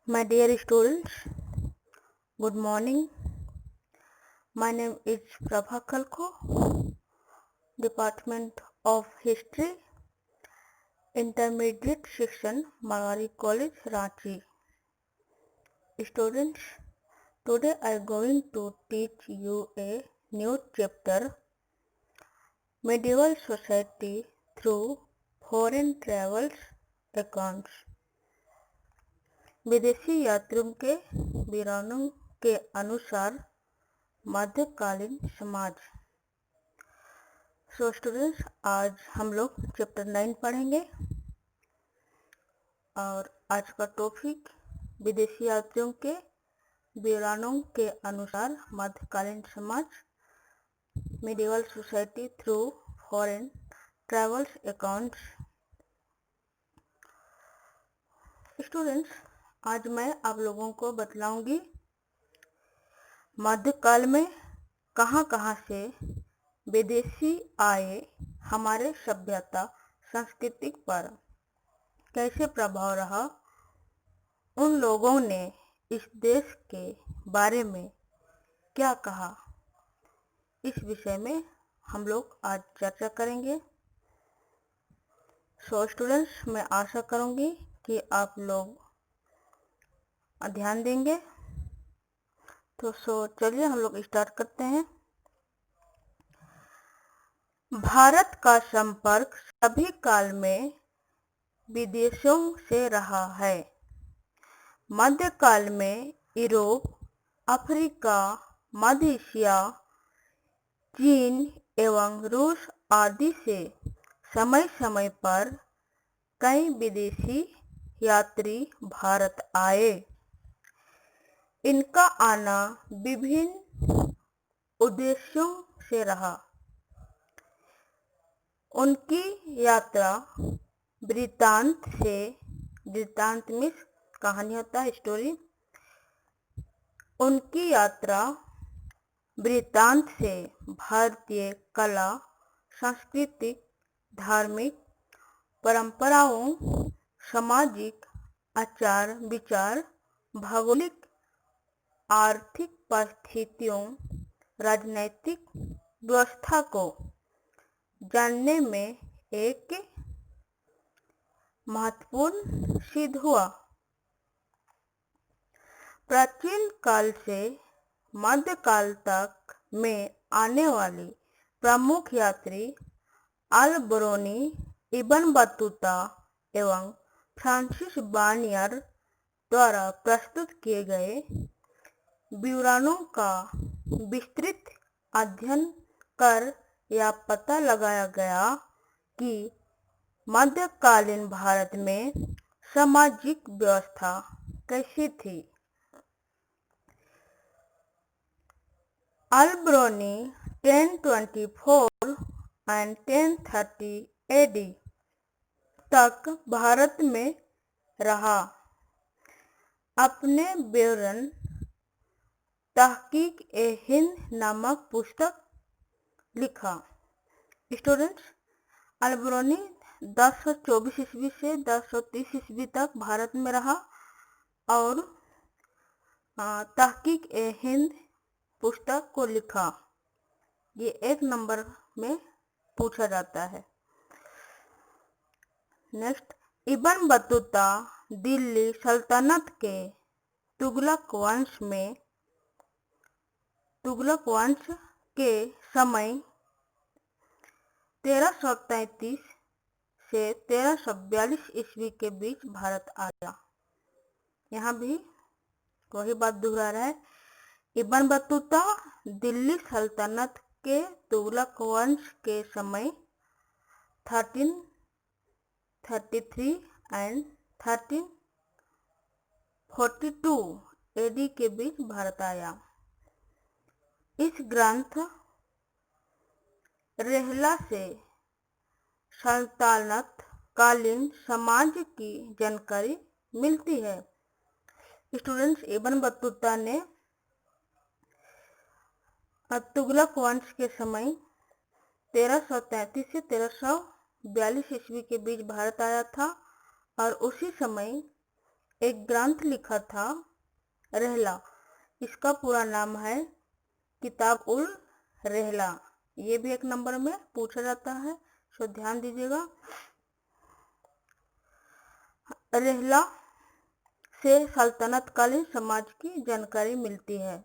My dear students, good morning. My name is Prabha Kalko, Department of History, Intermediate Section, Marwari College, Ranchi. Students, today I am going to teach you a new chapter, Medieval Society through Foreign Travels Accounts. विदेशी यात्रियों के विवरणों के अनुसार मध्यकालीन समाज। So students, आज हम लोग चैप्टर 9 पढ़ेंगे और आज का टॉपिक विदेशी यात्रियों के विवरणों के अनुसार मध्यकालीन समाज, medieval society through foreign travels accounts. Students, आज मैं आप लोगों को बतलाऊंगी मध्यकाल में कहां से विदेशी आए, हमारे सभ्यता संस्कृति पर कैसे प्रभाव रहा, उन लोगों ने इस देश के बारे में क्या कहा, इस विषय में हम लोग आज चर्चा करेंगे। सो स्टूडेंट्स, मैं आशा करूंगी कि आप लोग ध्यान देंगे। तो चलिए हम लोग स्टार्ट करते हैं। भारत का संपर्क सभी काल में विदेशों से रहा है। मध्यकाल में यूरोप, अफ्रीका, मध्य एशिया, चीन एवं रूस आदि से समय समय पर कई विदेशी यात्री भारत आए। इनका आना विभिन्न उद्देश्यों से रहा। उनकी यात्रा वृत्तांत से, वृत्तांत मीन्स कहानी होता है, स्टोरी। उनकी यात्रा वृत्तांत से भारतीय कला, सांस्कृतिक, धार्मिक परंपराओं, सामाजिक आचार विचार, भौगोलिक आर्थिक परिस्थितियों, राजनैतिक व्यवस्था को जानने में एक महत्वपूर्ण सिद्ध हुआ। प्राचीन काल से मध्यकाल तक में आने वाली प्रमुख यात्री अल-बरूनी, इब्न बतूता एवं फ्रांसिस बार्नियर द्वारा प्रस्तुत किए गए विवरणों का विस्तृत अध्ययन कर यह पता लगाया गया कि मध्यकालीन भारत में सामाजिक व्यवस्था कैसी थी। अल-बरूनी 1024 एंड 1030 AD तक भारत में रहा। अपने विवरण तहकीक-ए-हिंद नामक पुस्तक लिखा। स्टूडेंट्स, अल-बरूनी 1024 ईस्वी से 1030 ईस्वी तक भारत में रहा और तहकीक-ए-हिंद पुस्तक को लिखा। ये 1 नंबर में पूछा जाता है। नेक्स्ट, इब्न बतूता दिल्ली सल्तनत के तुगलक वंश के समय 1333 से 1342 ईस्वी के बीच भारत आया। यहाँ भी वही बात दोहरा रहा है। इब्न बतूता दिल्ली सल्तनत के तुगलक वंश के समय 1333 एंड 1342 AD के बीच भारत आया। इस ग्रंथ रेहला से सल्तनत कालीन समाज की जानकारी मिलती है। स्टूडेंट्स, इब्न बतूता ने तुगलक वंश के समय 1333 से 1342 ईस्वी के बीच भारत आया था और उसी समय एक ग्रंथ लिखा था रहला। इसका पूरा नाम है किताब उल रहला। ये भी एक नंबर में पूछा जाता है, सो ध्यान दीजिएगा। रहला से सल्तनत कालीन समाज की जानकारी मिलती है।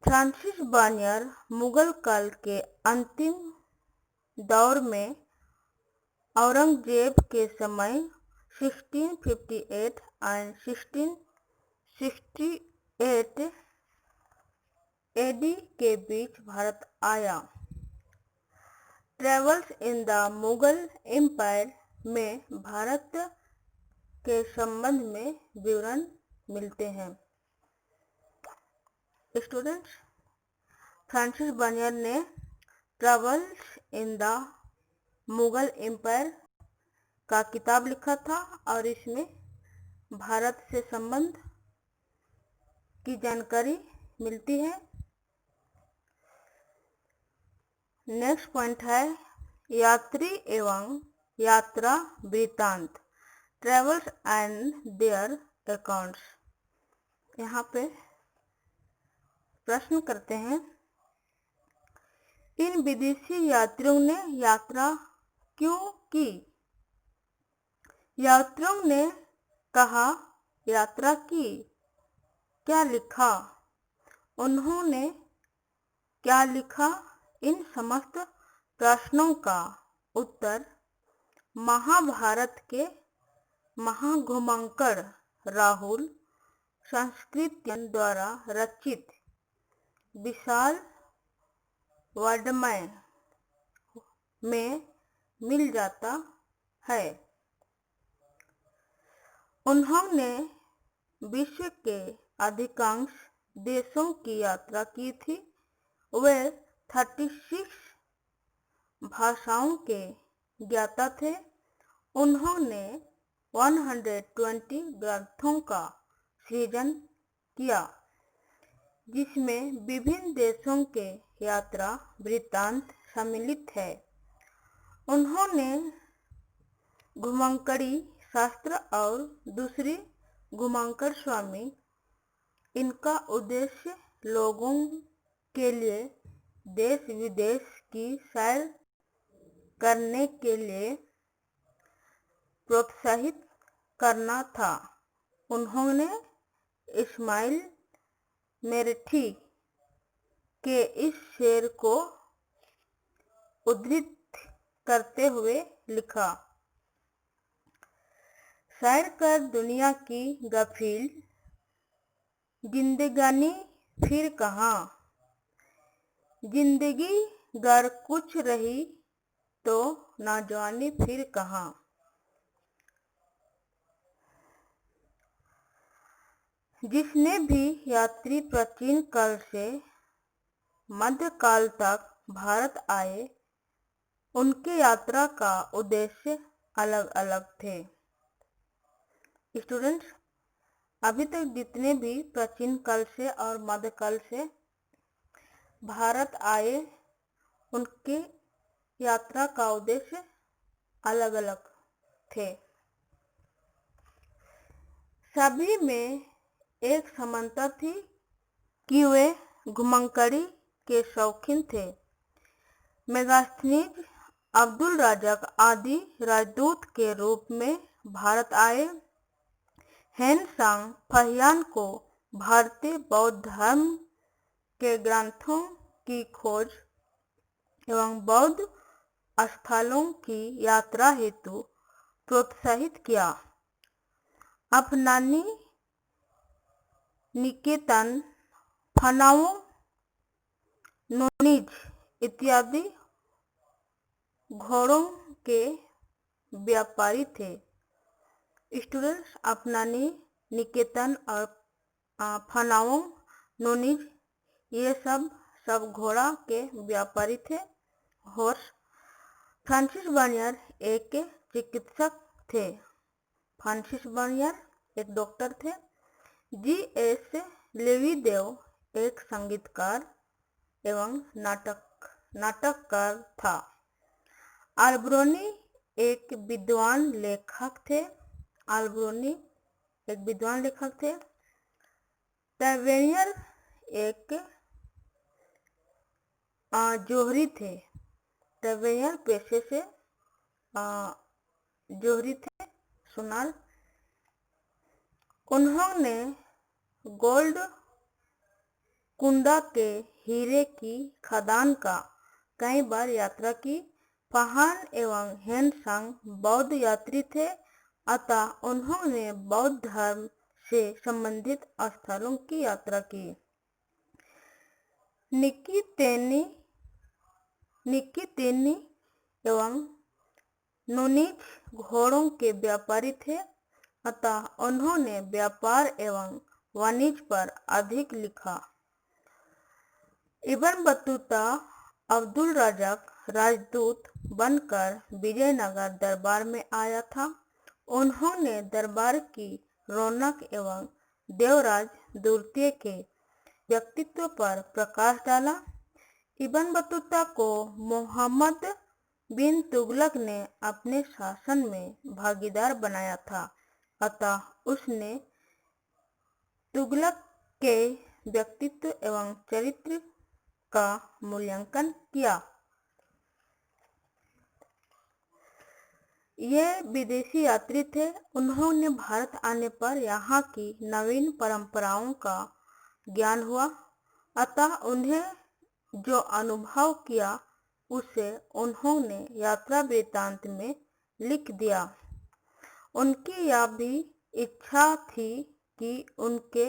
फ्रांसिस बानियर मुगल काल के अंतिम दौर में औरंगजेब के समय 1658 और 1668 एडी के बीच भारत आया। Travels in the Mughal empire में भारत के संबंध में विवरण मिलते हैं। स्टूडेंट्स, फ्रांसिस बानियर ने travels in the Mughal empire का किताब लिखा था और इसमें भारत से संबंध की जानकारी मिलती है। नेक्स्ट पॉइंट है यात्री एवं यात्रा वृत्तांत, ट्रेवल्स एंड देयर अकाउंट्स। यहाँ पे प्रश्न करते हैं, इन विदेशी यात्रियों ने यात्रा क्यों की? यात्रियों ने कहा यात्रा की, क्या लिखा, उन्होंने क्या लिखा? इन समस्त प्रश्नों का उत्तर महाभारत के महाघुमंकड़ राहुल संस्कृतियन द्वारा रचित विशाल वर्णमय में मिल जाता है। उन्होंने विश्व के अधिकांश देशों की यात्रा की थी। वे 36 भाषाओं के ज्ञाता थे। उन्होंने 120 ग्रंथों का सृजन किया, जिसमें विभिन्न देशों के यात्रा वृत्तांत सम्मिलित है। उन्होंने घुमंकड़ी शास्त्र और दूसरी घुमंकड़ स्वामी, इनका उद्देश्य लोगों के लिए देश विदेश की सैर करने के लिए प्रोत्साहित करना था। उन्होंने इस्माइल मेरठी के इस शेर को उद्धृत करते हुए लिखा, सैर कर दुनिया की गफील, जिंदगानी फिर कहाँ, जिंदगी गर कुछ रही तो नौजवानी फिर कहाँ। जिसने भी यात्री प्राचीन काल से मध्यकाल तक भारत आए, उनके यात्रा का उद्देश्य अलग अलग थे। स्टूडेंट्स, अभी तक जितने भी प्राचीन काल से और मध्यकाल से भारत आए, उनके यात्रा का उद्देश्य अलग अलग थे। सभी में एक समानता थी कि वे घुमंकड़ी के शौकीन थे। मेगास्थनीज अब्दुल रज़ाक आदि राजदूत के रूप में भारत आए। हेनसांग फाहियान को भारतीय बौद्ध धर्म के ग्रंथों की खोज एवं बौद्ध स्थलों की यात्रा हेतु प्रोत्साहित किया। अफनानी निकेतन, फनाओ नोनिज इत्यादि घोड़ों के व्यापारी थे। स्टूडेंट्स, अफनानी निकेतन और फनाओ नोनिज ये सब घोड़ा के व्यापारी थे। हॉर्स। फ्रांसिस बानियर एक चिकित्सक थे। फ्रांसिस बानियर एक डॉक्टर थे। जी.एस. लेवीदेव एक संगीतकार एवं नाटककार था। अल्बेरोनी एक विद्वान लेखक थे। अल्बेरोनी एक विद्वान लेखक थे। ट्रेवेनियर एक जोहरी थे। ट्रेवेनियर पेशे से जोहरी थे, सुनार। उन्होंने गोल्ड कुंडा के हीरे की खदान का कई बार यात्रा की। फाहान एवं हेनसांग बौद्ध यात्री थे, अतः उन्होंने बौद्ध धर्म से संबंधित स्थलों की यात्रा की। निकी तेनी एवं नोनिच घोड़ों के व्यापारी थे, अतः उन्होंने व्यापार एवं वाणिज्य पर अधिक लिखा। इब्न बतूता अब्दुल रज़ाक राजदूत बनकर विजयनगर दरबार में आया था। उन्होंने दरबार की रौनक एवं देवराज द्वितीय के व्यक्तित्व पर प्रकाश डाला। इब्न बतूता को मोहम्मद बिन तुगलक ने अपने शासन में भागीदार बनाया था, अतः उसने तुगलक के व्यक्तित्व एवं चरित्र का मूल्यांकन किया। ये विदेशी यात्री थे। उन्होंने भारत आने पर यहाँ की नवीन परंपराओं का ज्ञान हुआ, अतः उन्हें जो अनुभव किया उसे उन्होंने यात्रा वृत्तांत में लिख दिया। उनकी यह भी इच्छा थी कि उनके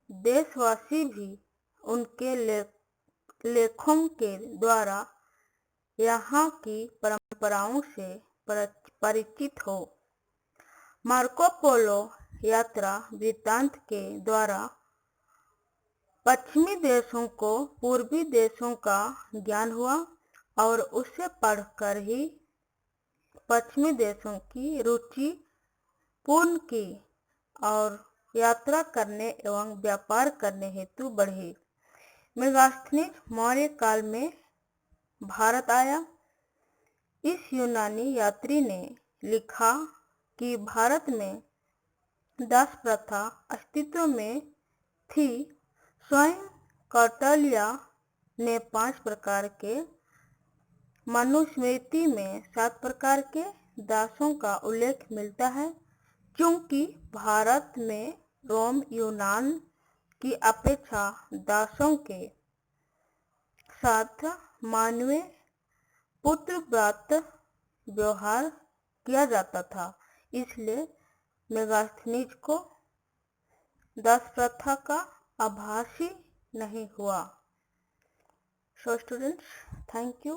देशवासी भी उनके लेखों के द्वारा यहाँ की परंपराओं से परिचित हो। मार्को पोलो यात्रा वृत्तांत के द्वारा पश्चिमी देशों को पूर्वी देशों का ज्ञान हुआ और उसे पढ़कर ही पश्चिमी देशों की रुचि पूर्ण की और यात्रा करने एवं व्यापार करने हेतु बढ़ी। मेगास्थनीज मौर्य काल में भारत आया। इस यूनानी यात्री ने लिखा कि भारत में दास प्रथा अस्तित्व में थी। स्वयं कौटिल्य ने 5 प्रकार के, मनुस्मृति में 7 प्रकार के दासों का उल्लेख मिलता है। क्योंकि भारत में रोम यूनान की अपेक्षा दासों के साथ मानवीय पुत्रव्रत व्यवहार किया जाता था, इसलिए मेगास्थनीज को दास प्रथा का आभास ही नहीं हुआ। So students, thank you.